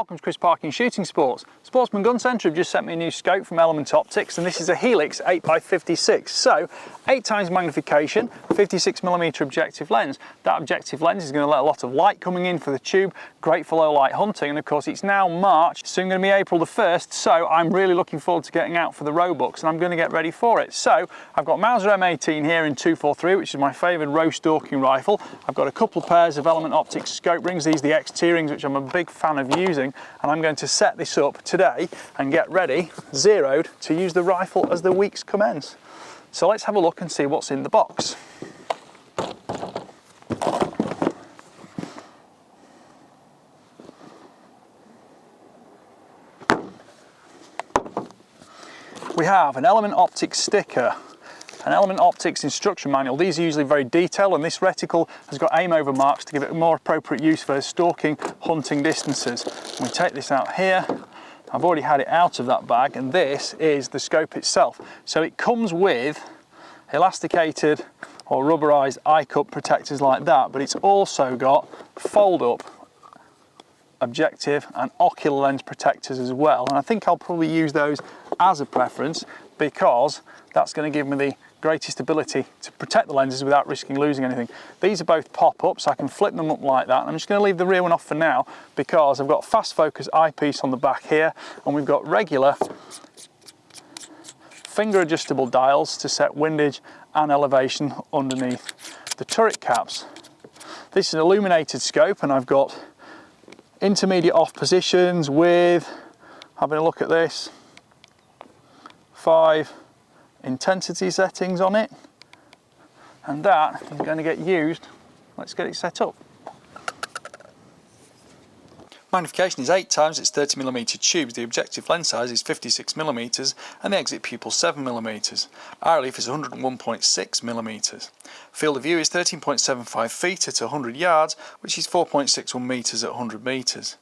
Welcome to Chris Parking Shooting Sports. Sportsman Gun Centre have just sent me a new scope from Element Optics, and this is a Helix 8x56. So 8 times magnification, 56mm objective lens. That objective lens is going to let a lot of light coming in for the tube, great for low light hunting, and of course it's now March, soon going to be April the 1st, so I'm really looking forward to getting out for the roebucks and I'm going to get ready for it. So I've got Mauser M18 here in 243, which is my favoured roe stalking rifle. I've got a couple of pairs of Element Optics scope rings, these are the XT rings, which I'm a big fan of using, and I'm going to set this up today and get ready, zeroed, to use the rifle as the weeks commence. So let's have a look and see what's in the box. We have an Element Optics sticker, an Element Optics instruction manual. These are usually very detailed, and this reticle has got aim over marks to give it a more appropriate use for stalking, hunting distances. We take this out here. I've already had it out of that bag, and this is the scope itself. So it comes with elasticated or rubberized eye cup protectors like that, but it's also got fold up objective and ocular lens protectors as well, and I think I'll probably use those as a preference because that's going to give me the greatest ability to protect the lenses without risking losing anything. These are both pop-up, so I can flip them up like that. I'm just going to leave the rear one off for now because I've got fast focus eyepiece on the back here, and we've got regular finger adjustable dials to set windage and elevation underneath the turret caps. This is an illuminated scope, and I've got intermediate off positions with, having a look at this, 5 intensity settings on it, and that is going to get used. Let's get it set up. Magnification is 8 times its 30mm tubes, the objective lens size is 56mm and the exit pupil 7mm. Eye relief is 101.6mm. Field of view is 13.75 feet at 100 yards, which is 4.61 metres at 100 metres.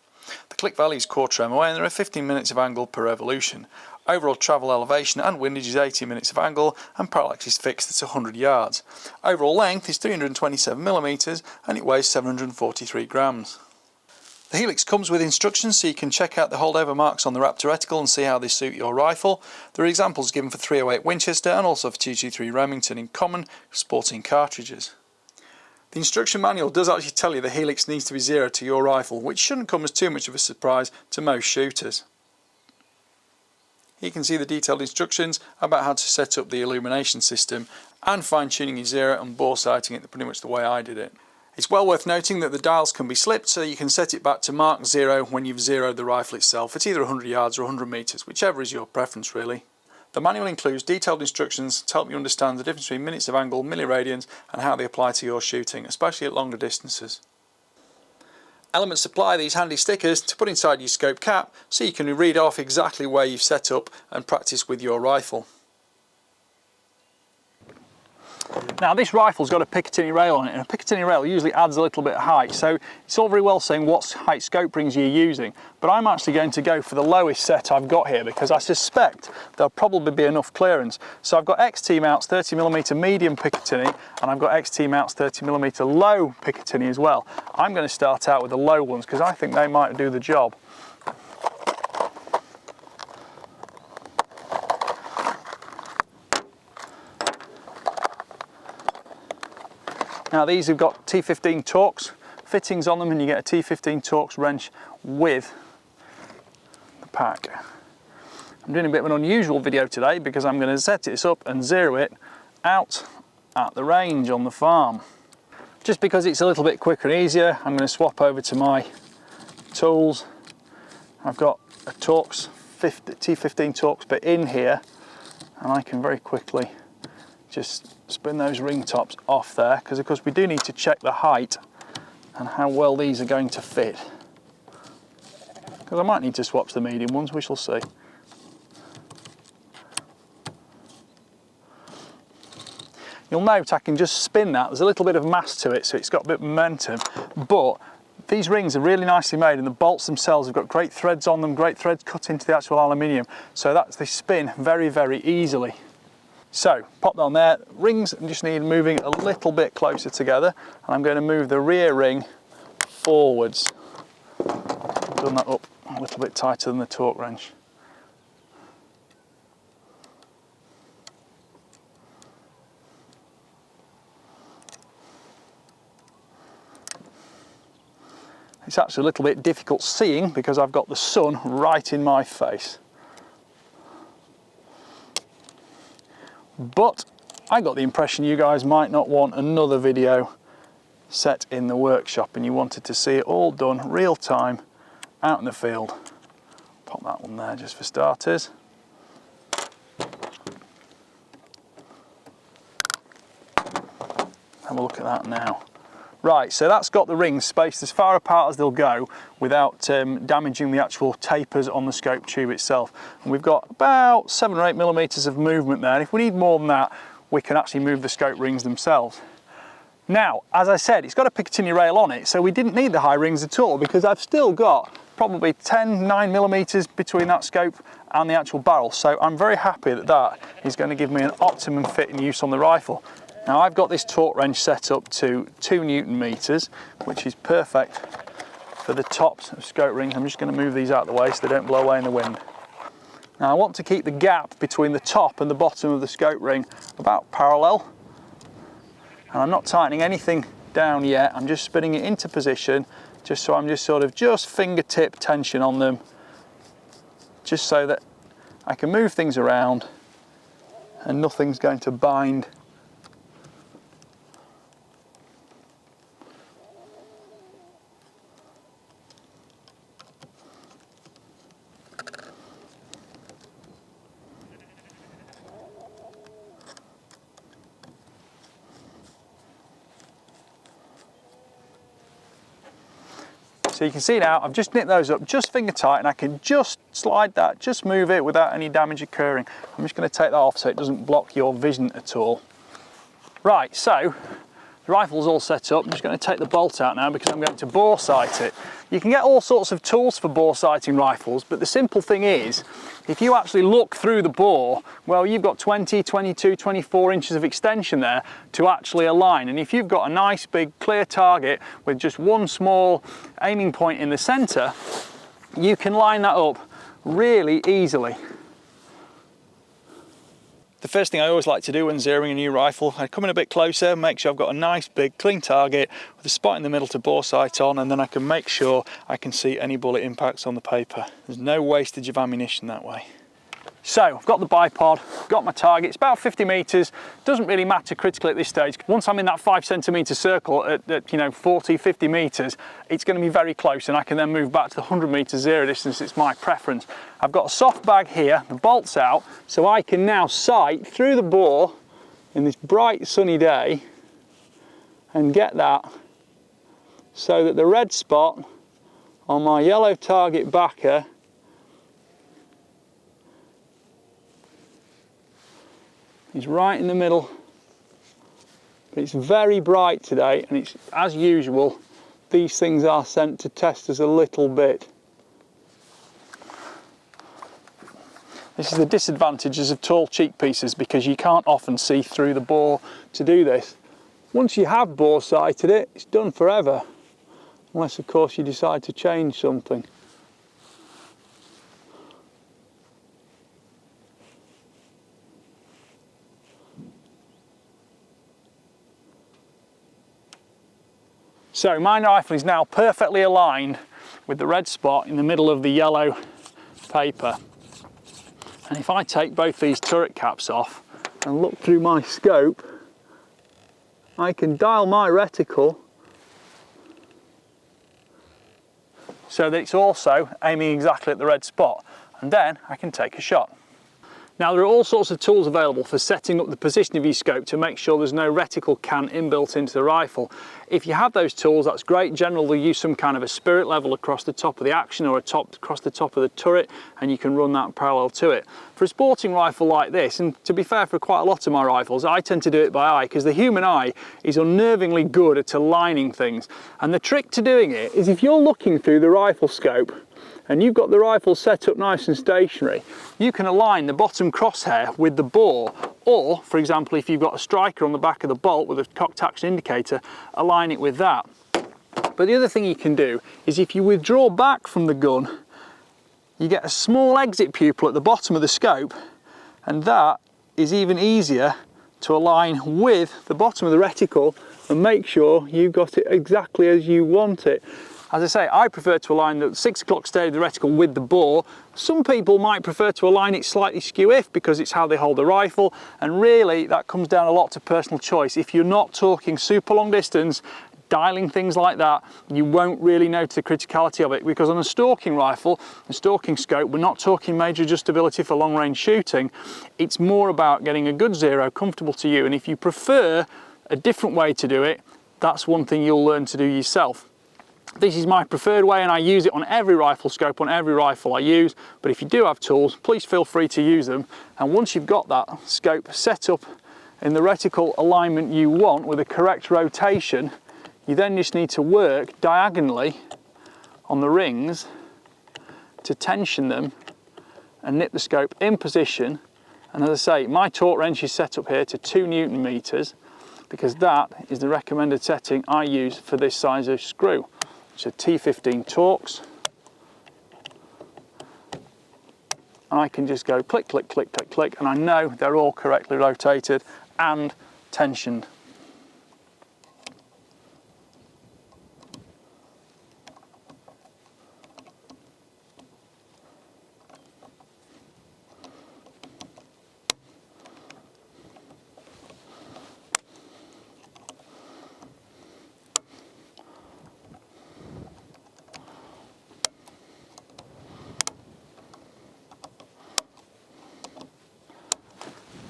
The click value is quarter MOA and there are 15 minutes of angle per revolution. Overall travel elevation and windage is 80 minutes of angle, and parallax is fixed at 100 yards. Overall length is 327mm and it weighs 743 grams. The Helix comes with instructions so you can check out the holdover marks on the Raptor Reticle and see how they suit your rifle. There are examples given for 308 Winchester and also for 223 Remington in common sporting cartridges. The instruction manual does actually tell you the Helix needs to be zeroed to your rifle, which shouldn't come as too much of a surprise to most shooters. You can see the detailed instructions about how to set up the illumination system and fine-tuning your zero and boresighting it pretty much the way I did it. It's well worth noting that the dials can be slipped, so you can set it back to mark 0 when you've zeroed the rifle itself at either 100 yards or 100 metres, whichever is your preference really. The manual includes detailed instructions to help you understand the difference between minutes of angle, milliradians, and how they apply to your shooting, especially at longer distances. Element supply these handy stickers to put inside your scope cap so you can read off exactly where you've set up and practice with your rifle. Now this rifle's got a Picatinny rail on it, and a Picatinny rail usually adds a little bit of height, so it's all very well saying what height scope rings you're using, but I'm actually going to go for the lowest set I've got here because I suspect there'll probably be enough clearance. So I've got XT mounts 30mm medium Picatinny, and I've got XT mounts 30mm low Picatinny as well. I'm going to start out with the low ones because I think they might do the job. Now these have got T15 Torx fittings on them, and you get a T15 Torx wrench with the pack. I'm doing a bit of an unusual video today because I'm going to set this up and zero it out at the range on the farm. Just because it's a little bit quicker and easier, I'm going to swap over to my tools. I've got a Torx T15 Torx bit in here, and I can very quickly just spin those ring tops off there, because of course we do need to check the height and how well these are going to fit, because I might need to swap to the medium ones, we shall see. You'll note I can just spin that, there's a little bit of mass to it so it's got a bit of momentum, but these rings are really nicely made, and the bolts themselves have got great threads on them, great threads cut into the actual aluminium, so that they spin very, very easily. So pop that on there. Rings just need moving a little bit closer together, and I'm going to move the rear ring forwards. Done that up a little bit tighter than the torque wrench. It's actually a little bit difficult seeing because I've got the sun right in my face. But I got the impression you guys might not want another video set in the workshop and you wanted to see it all done real time out in the field. Pop that one there just for starters. Have a look at that now. Right, so that's got the rings spaced as far apart as they'll go without damaging the actual tapers on the scope tube itself. And we've got about 7 or 8 millimeters of movement there, and if we need more than that, we can actually move the scope rings themselves. Now, as I said, it's got a Picatinny rail on it, so we didn't need the high rings at all because I've still got probably 9 millimeters between that scope and the actual barrel. So I'm very happy that that is going to give me an optimum fit and use on the rifle. Now I've got this torque wrench set up to 2 Newton meters, which is perfect for the tops of scope rings. I'm just going to move these out of the way so they don't blow away in the wind. Now I want to keep the gap between the top and the bottom of the scope ring about parallel. And I'm not tightening anything down yet, I'm just spinning it into position, just so I'm just sort of fingertip tension on them, just so that I can move things around and nothing's going to bind. So you can see now, I've just nipped those up just finger tight and I can just slide that, just move it without any damage occurring. I'm just going to take that off so it doesn't block your vision at all. Right, so the rifle's all set up. I'm just going to take the bolt out now because I'm going to bore sight it. You can get all sorts of tools for bore sighting rifles, but the simple thing is, if you actually look through the bore, well, you've got 20, 22, 24 inches of extension there to actually align. And if you've got a nice big clear target with just one small aiming point in the center, you can line that up really easily. The first thing I always like to do when zeroing a new rifle, I come in a bit closer, make sure I've got a nice big clean target with a spot in the middle to bore sight on, and then I can make sure I can see any bullet impacts on the paper. There's no wastage of ammunition that way. So I've got the bipod, got my target, it's about 50 meters, doesn't really matter critically at this stage. Once I'm in that 5 centimeter circle at 40, 50 meters, it's going to be very close and I can then move back to the 100 meter zero distance. It's my preference. I've got a soft bag here, the bolt's out, so I can now sight through the bore in this bright sunny day and get that so that the red spot on my yellow target backer is right in the middle. But it's very bright today, and it's, as usual, these things are sent to test us a little bit. This is the disadvantages of tall cheek pieces because you can't often see through the bore to do this. Once you have bore sighted it, it's done forever, unless of course you decide to change something. So my rifle is now perfectly aligned with the red spot in the middle of the yellow paper. And if I take both these turret caps off and look through my scope, I can dial my reticle so that it's also aiming exactly at the red spot. And then I can take a shot. Now there are all sorts of tools available for setting up the position of your scope to make sure there's no reticle can inbuilt into the rifle. If you have those tools, that's great. Generally they'll use some kind of a spirit level across the top of the action or across the top of the turret, and you can run that parallel to it. For a sporting rifle like this, and to be fair for quite a lot of my rifles, I tend to do it by eye because the human eye is unnervingly good at aligning things. And the trick to doing it is if you're looking through the rifle scope and you've got the rifle set up nice and stationary, you can align the bottom crosshair with the bore, or for example if you've got a striker on the back of the bolt with a cocked action indicator, align it with that. But the other thing you can do is if you withdraw back from the gun you get a small exit pupil at the bottom of the scope, and that is even easier to align with the bottom of the reticle and make sure you've got it exactly as you want it. As I say, I prefer to align the 6 o'clock stage of the reticle with the bore. Some people might prefer to align it slightly skew-if because it's how they hold the rifle, and really that comes down a lot to personal choice. If you're not talking super long distance, dialing things like that, you won't really notice the criticality of it, because on a stalking rifle, a stalking scope, we're not talking major adjustability for long range shooting. It's more about getting a good zero comfortable to you, and if you prefer a different way to do it, that's one thing you'll learn to do yourself. This is my preferred way, and I use it on every rifle scope, on every rifle I use, but if you do have tools, please feel free to use them. And once you've got that scope set up in the reticle alignment you want with the correct rotation, you then just need to work diagonally on the rings to tension them and nip the scope in position. And as I say, my torque wrench is set up here to 2 Newton meters, because that is the recommended setting I use for this size of screw. It's a T15 Torx, and I can just go click, click, click, click, click, and I know they're all correctly rotated and tensioned.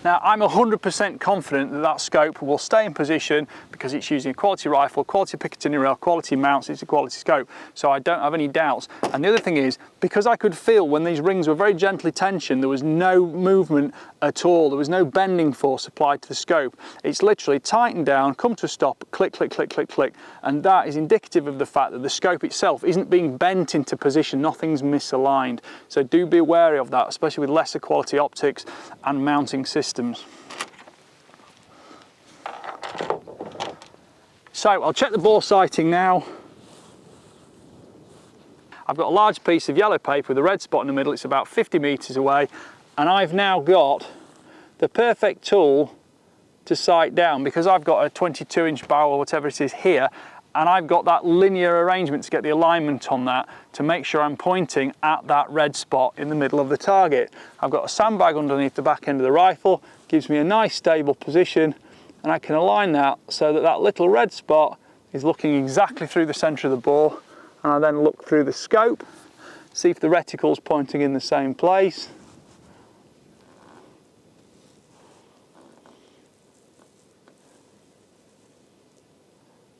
Now, I'm 100% confident that that scope will stay in position because it's using a quality rifle, quality Picatinny rail, quality mounts, it's a quality scope, so I don't have any doubts. And the other thing is, because I could feel when these rings were very gently tensioned, there was no movement at all, there was no bending force applied to the scope. It's literally tightened down, come to a stop, click, click, click, click, click, and that is indicative of the fact that the scope itself isn't being bent into position, nothing's misaligned. So do be wary of that, especially with lesser quality optics and mounting systems. So I'll check the Boresighting now. I've got a large piece of yellow paper with a red spot in the middle, it's about 50 meters away, and I've now got the perfect tool to sight down because I've got a 22-inch barrel or whatever it is here, and I've got that linear arrangement to get the alignment on that to make sure I'm pointing at that red spot in the middle of the target. I've got a sandbag underneath the back end of the rifle, gives me a nice stable position, and I can align that so that that little red spot is looking exactly through the center of the bore, and I then look through the scope, see if the reticle's pointing in the same place.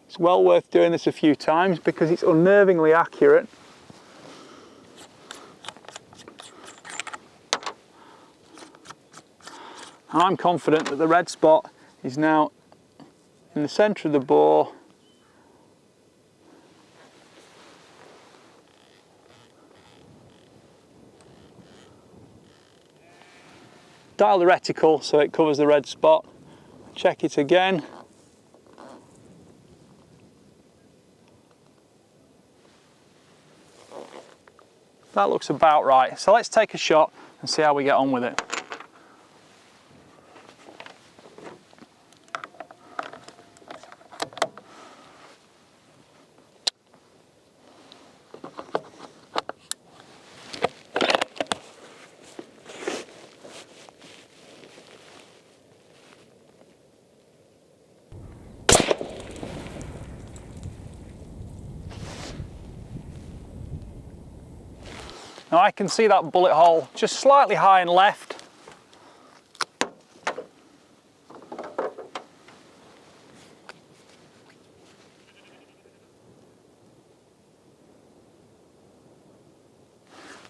It's well worth doing this a few times because it's unnervingly accurate. And I'm confident that the red spot is now in the centre of the bore. Dial the reticle so it covers the red spot. Check it again. That looks about right. So let's take a shot and see how we get on with it. Now I can see that bullet hole just slightly high and left.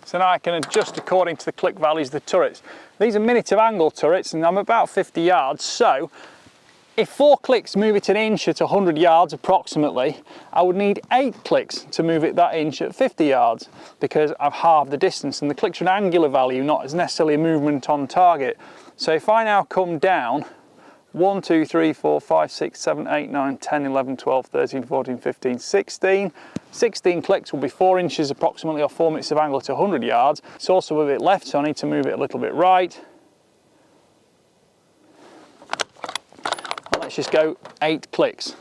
So now I can adjust according to the click values of the turrets. These are minute of angle turrets and I'm about 50 yards, so if 4 clicks move it an inch at 100 yards approximately, I would need 8 clicks to move it that inch at 50 yards because I've halved the distance, and the clicks are an angular value, not as necessarily a movement on target. So if I now come down 1, 2, 3, 4, 5, 6, 7, 8, 9, 10, 11, 12, 13, 14, 15, 16. 16 clicks will be 4 inches approximately, or 4 meters of angle at 100 yards. It's also a bit left, so I need to move it a little bit right. And let's just go 8 clicks,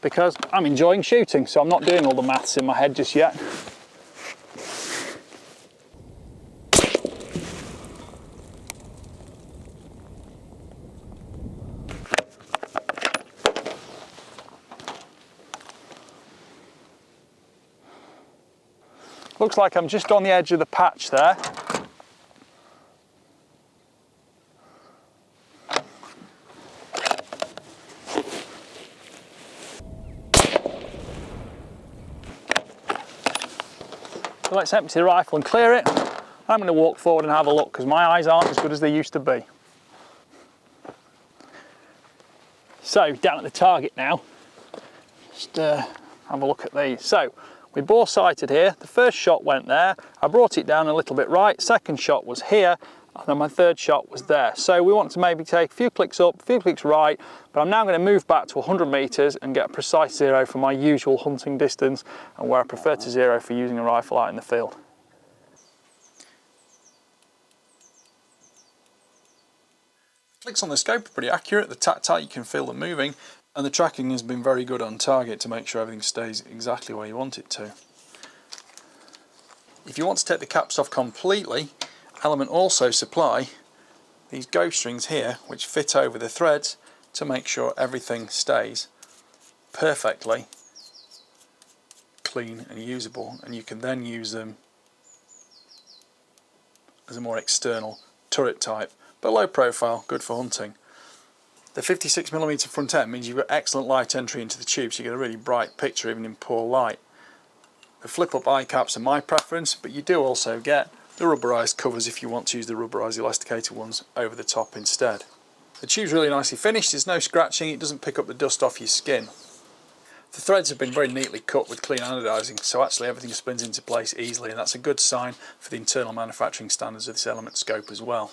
because I'm enjoying shooting, so I'm not doing all the maths in my head just yet. Looks like I'm just on the edge of the patch there. So let's empty the rifle and clear it. I'm going to walk forward and have a look, because my eyes aren't as good as they used to be. So down at the target now, just have a look at these. So we bore sighted here. The first shot went there. I brought it down a little bit right. Second shot was here, and then my third shot was there. So we want to maybe take a few clicks up, a few clicks right, but I'm now going to move back to 100 meters and get a precise zero for my usual hunting distance, and where I prefer to zero for using a rifle out in the field. Clicks on the scope are pretty accurate. The tactile, you can feel them moving, and the tracking has been very good on target to make sure everything stays exactly where you want it to. If you want to take the caps off completely, Element also supply these go strings here which fit over the threads to make sure everything stays perfectly clean and usable, and you can then use them as a more external turret type, but low profile, good for hunting. The 56mm front end means you've got excellent light entry into the tube, so you get a really bright picture even in poor light. The flip-up eye caps are my preference, but you do also get the rubberized covers if you want to use the rubberized elasticated ones over the top instead. The tube's really nicely finished, there's no scratching, it doesn't pick up the dust off your skin. The threads have been very neatly cut with clean anodizing, so actually everything spins into place easily, and that's a good sign for the internal manufacturing standards of this Element scope as well.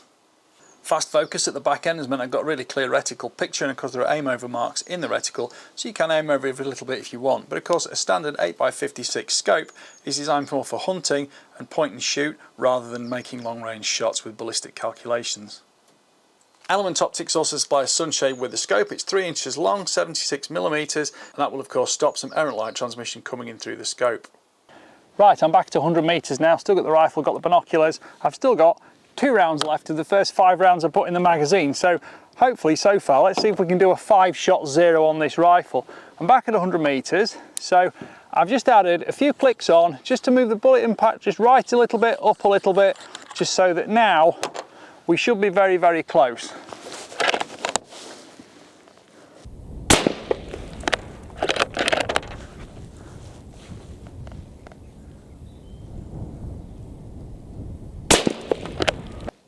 Fast focus at the back end has meant I've got a really clear reticle picture, and of course there are aim over marks in the reticle, so you can aim over it a little bit if you want, but of course a standard 8x56 scope is designed more for hunting and point and shoot rather than making long range shots with ballistic calculations. Element Optics also supply a sunshade with the scope. It's 3 inches long, 76mm, and that will of course stop some errant light transmission coming in through the scope. Right, I'm back to 100 meters now, still got the rifle, got the binoculars, I've still got 2 rounds left of the first 5 rounds I put in the magazine, so hopefully so far let's see if we can do a 5-shot zero on this rifle. I'm back at 100 meters, so I've just added a few clicks on just to move the bullet impact just right a little bit, up a little bit, just so that now we should be very, very close.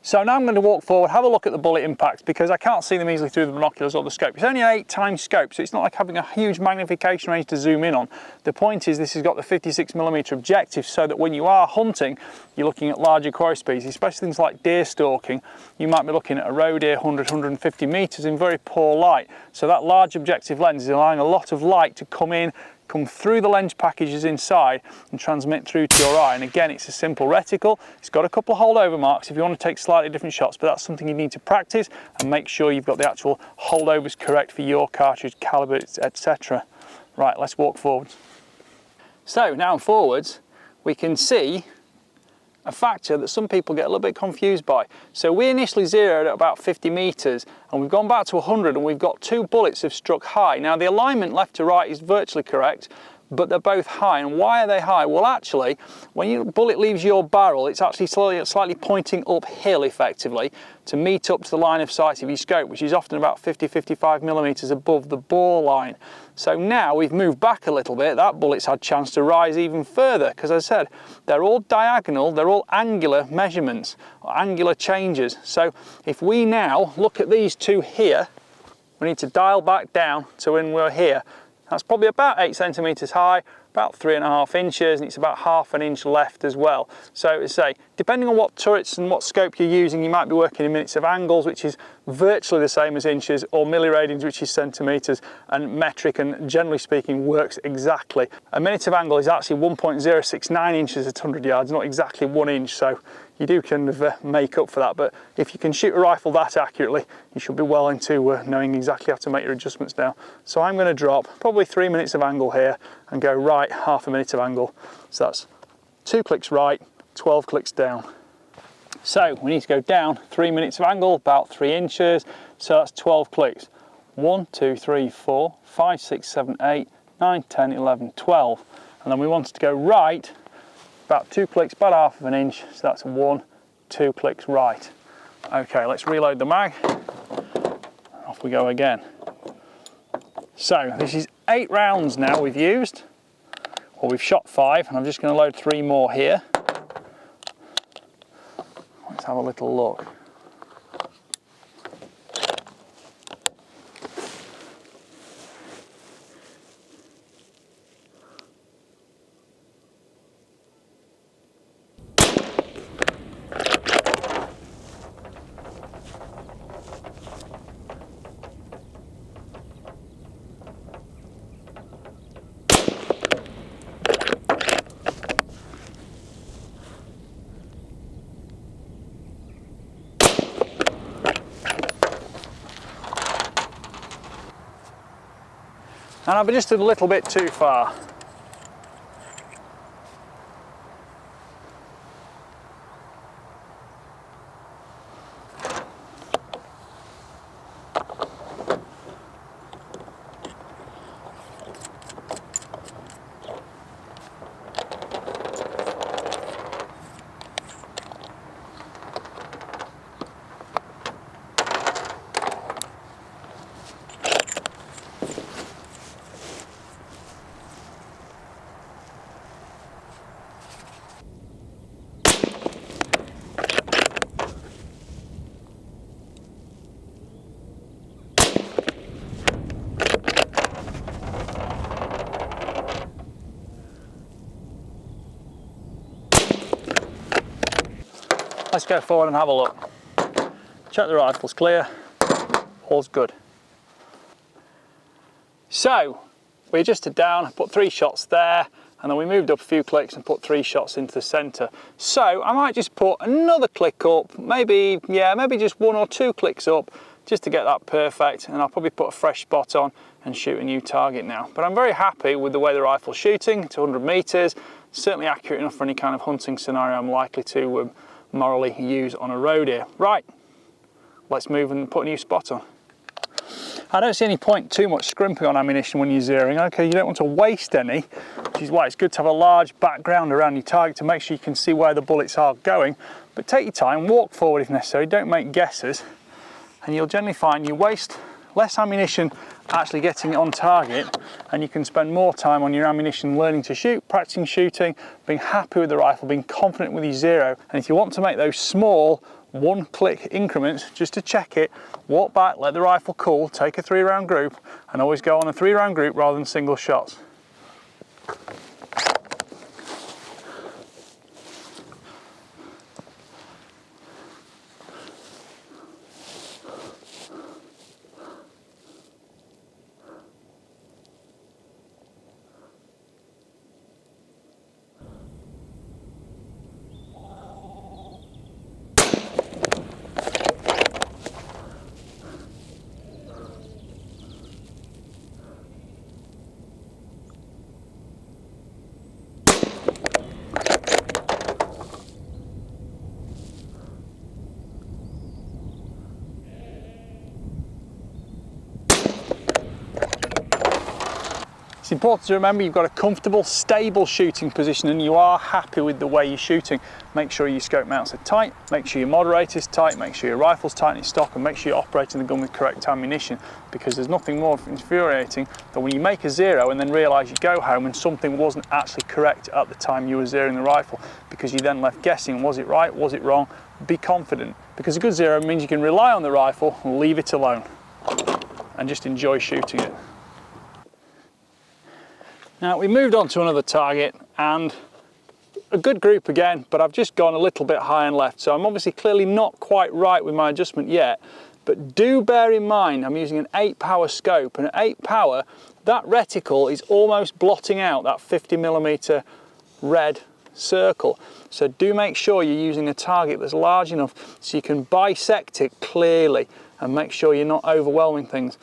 So now I'm going to walk forward, have a look at the bullet impacts, because I can't see them easily through the binoculars or the scope. It's only an 8x scope, so it's not like having a huge magnification range to zoom in on. The point is this has got the 56mm objective, so that when you are hunting, you're looking at larger quarry speeds, especially things like deer stalking. You might be looking at a roe deer 100, 150 meters in very poor light. So that large objective lens is allowing a lot of light to come in, come through the lens packages inside and transmit through to your eye. And again, it's a simple reticle. It's got a couple of holdover marks if you want to take slightly different shots, but that's something you need to practice and make sure you've got the actual holdovers correct for your cartridge caliber, etc. Right, let's walk forwards. So now forwards, we can see a factor that some people get a little bit confused by. So we initially zeroed at about 50 meters and we've gone back to 100 and we've got 2 bullets have struck high. Now the alignment left to right is virtually correct, but they're both high. And why are they high? Well, actually, when your bullet leaves your barrel, it's actually slightly pointing uphill effectively to meet up to the line of sight of your scope, which is often about 50-55 millimeters above the bore line. So now we've moved back a little bit, that bullet's had a chance to rise even further, because as I said, they're all diagonal, they're all angular measurements, or angular changes. So if we now look at these two here, we need to dial back down to when we're here. That's probably about 8 centimetres high, about 3.5 inches, and it's about ½ an inch left as well. So to say, depending on what turrets and what scope you're using, you might be working in minutes of angles, which is virtually the same as inches, or milliradians, which is centimetres, and metric, and generally speaking works exactly. A minute of angle is actually 1.069 inches at 100 yards, not exactly 1 inch, so you do kind of make up for that. But if you can shoot a rifle that accurately, you should be well into knowing exactly how to make your adjustments now. So I'm going to drop probably 3 minutes of angle here and go right ½ a minute of angle. So that's 2 clicks right, 12 clicks down. So we need to go down 3 minutes of angle, about 3 inches. So that's 12 clicks. 1, 2, 3, 4, 5, 6, 7, 8, 9, 10, 11, 12. And then we want to go right about 2 clicks, about ½ an inch. So that's 1, 2 clicks right. Okay, let's reload the mag. Off we go again. So this is 8 rounds now we've used, or we've shot 5, and I'm just going to load 3 more here. Let's have a little look. And I've adjusted a little bit too far. Let's go forward and have a look. Check the rifle's clear, all's good. So we adjusted down, put 3 shots there, and then we moved up a few clicks and put 3 shots into the centre. So I might just put another click up, maybe just 1 or 2 clicks up, just to get that perfect, and I'll probably put a fresh spot on and shoot a new target now. But I'm very happy with the way the rifle's shooting. It's 100 metres, certainly accurate enough for any kind of hunting scenario I'm likely to morally use on a road here. Right, let's move and put a new spot on. I don't see any point too much scrimping on ammunition when you're zeroing. Okay, you don't want to waste any, which is why it's good to have a large background around your target to make sure you can see where the bullets are going. But take your time, walk forward if necessary, don't make guesses, and you'll generally find you waste less ammunition actually getting it on target, and you can spend more time on your ammunition learning to shoot, practicing shooting, being happy with the rifle, being confident with your zero. And if you want to make those small 1-click increments, just to check it, walk back, let the rifle cool, take a 3-round group, and always go on a 3-round group rather than single shots. It's important to remember you've got a comfortable, stable shooting position and you are happy with the way you're shooting. Make sure your scope mounts are tight, make sure your moderator's tight, make sure your rifle's tight in stock, and make sure you're operating the gun with correct ammunition, because there's nothing more infuriating than when you make a zero and then realise you go home and something wasn't actually correct at the time you were zeroing the rifle, because you then left guessing, was it right, was it wrong? Be confident, because a good zero means you can rely on the rifle and leave it alone and just enjoy shooting it. Now we moved on to another target, and a good group again, but I've just gone a little bit high and left, so I'm obviously clearly not quite right with my adjustment yet. But do bear in mind I'm using an 8 power scope, and at 8 power that reticle is almost blotting out that 50mm red circle. So do make sure you're using a target that's large enough so you can bisect it clearly and make sure you're not overwhelming things.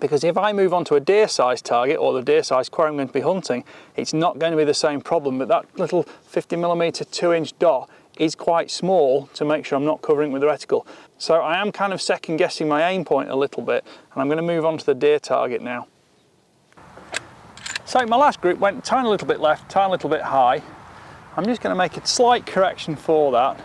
Because if I move on to a deer size target, or the deer size quarry I'm going to be hunting, it's not going to be the same problem, but that little 50mm 2-inch dot is quite small to make sure I'm not covering with the reticle. So I am kind of second guessing my aim point a little bit, and I'm going to move on to the deer target now. So my last group went a tiny little bit left, tiny little bit high. I'm just going to make a slight correction for that.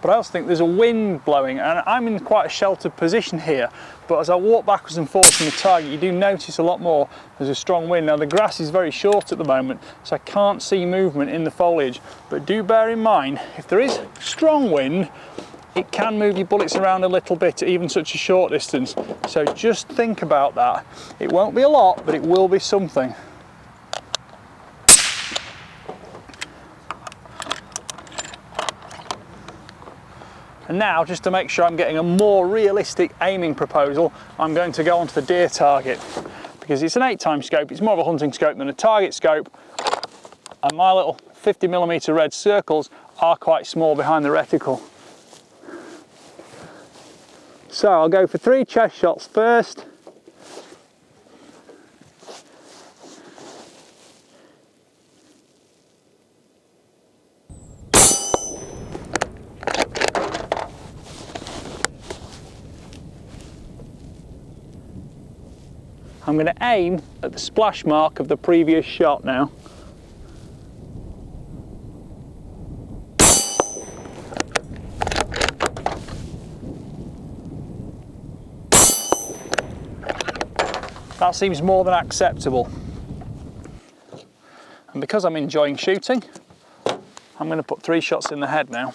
But I also think there's a wind blowing, and I'm in quite a sheltered position here, but as I walk backwards and forwards from the target, you do notice a lot more there's a strong wind. Now the grass is very short at the moment, so I can't see movement in the foliage, but do bear in mind, if there is strong wind, it can move your bullets around a little bit at even such a short distance, so just think about that. It won't be a lot, but it will be something. And now, just to make sure I'm getting a more realistic aiming proposal, I'm going to go onto the deer target, because it's an 8x scope, it's more of a hunting scope than a target scope, and my little 50mm red circles are quite small behind the reticle. So I'll go for 3 chest shots first. I'm going to aim at the splash mark of the previous shot now. That seems more than acceptable. And because I'm enjoying shooting, I'm going to put 3 shots in the head now.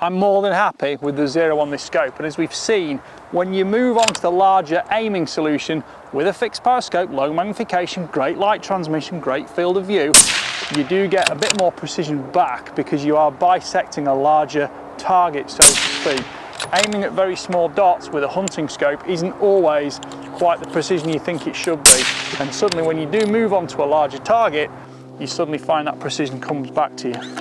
I'm more than happy with the 0 on this scope, and as we've seen, when you move on to the larger aiming solution with a fixed power scope, low magnification, great light transmission, great field of view, you do get a bit more precision back because you are bisecting a larger target, so to speak. Aiming at very small dots with a hunting scope isn't always quite the precision you think it should be, and suddenly when you do move on to a larger target, you suddenly find that precision comes back to you.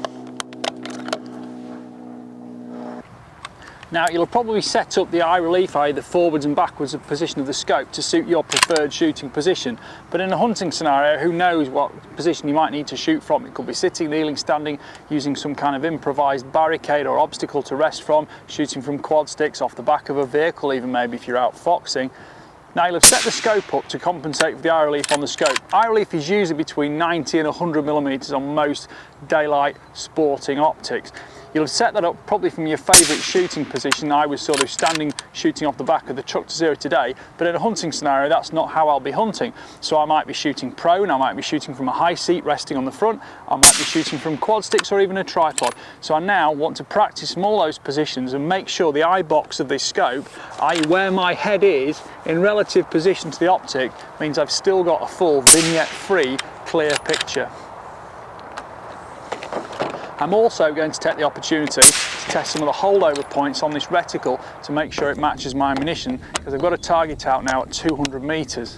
Now you'll probably set up the eye relief, i.e. the forwards and backwards of position of the scope, to suit your preferred shooting position, but in a hunting scenario, who knows what position you might need to shoot from. It could be sitting, kneeling, standing, using some kind of improvised barricade or obstacle to rest from, shooting from quad sticks, off the back of a vehicle even maybe if you're out foxing. Now you'll have set the scope up to compensate for the eye relief on the scope. Eye relief is usually between 90 and 100mm on most daylight sporting optics. You'll have set that up probably from your favourite shooting position. I was sort of standing shooting off the back of the truck to 0 today, but in a hunting scenario that's not how I'll be hunting. So I might be shooting prone, I might be shooting from a high seat resting on the front, I might be shooting from quad sticks or even a tripod. So I now want to practice from all those positions and make sure the eye box of this scope, i.e. where my head is in relative position to the optic, means I've still got a full vignette-free clear picture. I'm also going to take the opportunity to test some of the holdover points on this reticle to make sure it matches my ammunition, because I've got a target out now at 200 meters.